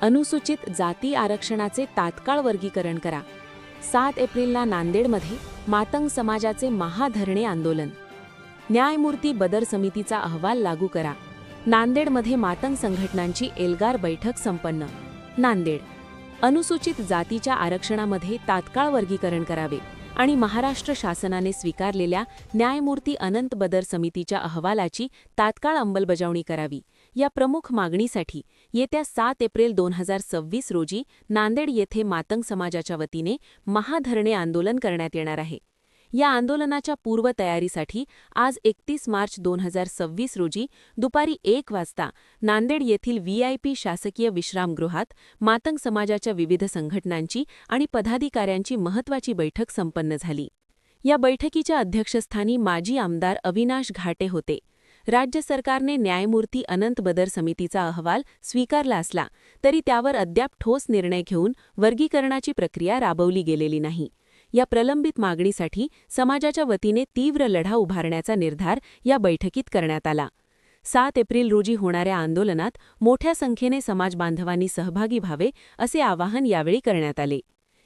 अनुसूचित जाती आरक्षणाचे तात्काळ वर्गीकरण करा. 7 एप्रिलला नांदेडमध्ये मातंग समाजाचे महाधरणे आंदोलन. न्यायमूर्ती बदर समितीचा अहवाल लागू करा. नांदेडमध्ये मातंग संघटनांची एल्गार बैठक संपन्न. नांदेड. अनुसूचित जातीच्या आरक्षणामध्ये तात्काळ वर्गीकरण करावे आणि महाराष्ट्र शासनाने स्वीकारलेल्या न्यायमूर्ती अनंत बदर समितीच्या अहवालाची तात्काळ अंमलबजावणी करावी या प्रमुख मागणीसाठी येत्या 7 एप्रिल 2026 रोजी नांदेड येथे मातंग समाजाच्या वतीने महाधरणे आंदोलन करण्यात येणार आहे. या आंदोलनाच्या पूर्वतयारीसाठी आज 31 मार्च 2026 रोजी दुपारी 1 वाजता नांदेड येथील VIP शासकीय विश्रामगृहात मातंग समाजाच्या विविध संघटनांची आणि पदाधिकाऱ्यांची महत्त्वाची बैठक संपन्न झाली. या बैठकीच्या अध्यक्षस्थानी माजी आमदार अविनाश घाटे होते. राज्य सरकारने न्यायमूर्ती अनंत बदर समितीचा अहवाल स्वीकारला असला तरी त्यावर अद्याप ठोस निर्णय घेऊन वर्गीकरणाची प्रक्रिया राबवली गेलेली नाही. या प्रलंबित मागणीसाठी समाजाच्या वतीने तीव्र लढा उभारण्याचा निर्धार या बैठकीत करण्यात आला. 7 एप्रिल रोजी होणाऱ्या आंदोलनात मोठ्या संख्येने समाजबांधवांनी सहभागी व्हावे असे आवाहन यावेळी करण्यात आले.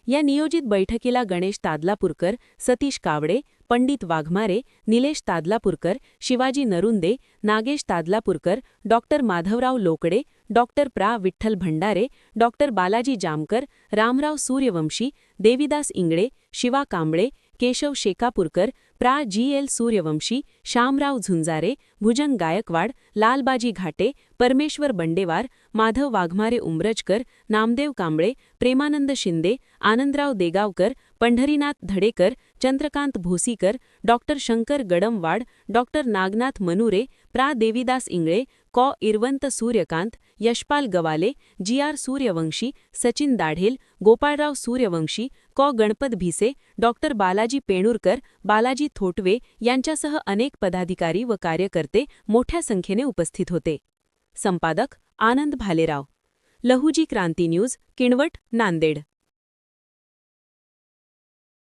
या नियोजित बैठकीला गणेश तादलापूरकर, सतीश कावडे, पंडित वाघमारे, निलेश तादलापूरकर, शिवाजी नरुंदे, नागेश तादलापूरकर, डॉक्टर माधवराव लोकडे, डॉक्टर प्रा. विठ्ठल भंडारे, डॉक्टर बालाजी जामकर, रामराव सूर्यवंशी, देविदास इंगळे, शिवा कांबळे, केशव शेकापूरकर, प्रा. GL सूर्यवंशी, शामराव झुंजारे, भुजंग गायकवाड, लालबाजी घाटे, परमेश्वर Bandewar, Madhav Waghmare उमरजकर, Namdev Kamble, Premanand Shinde, Anandrao Degaonkar, Pandharinath धडेकर, Chandrakant Bhosikar, doctor Shankar गडमवाड, doctor Nagnath manure, प्रा. देविदास इंगळे, कॉ. इरवंत सूर्यकांत, यशपाल गवाले, GR सूर्यवंशी, सचिन दाढेल, गोपाळराव सूर्यवंशी, कॉ. गणपत भिसे, डॉक्टर बालाजी पेणूरकर, बालाजी थोटवे यांच्यासह अनेक पदाधिकारी व कार्यकर्ते मोठ्या संख्येने उपस्थित होते. संपादक आनंद भालेराव. लहुजी क्रांती न्यूज, किणवट, नांदेड.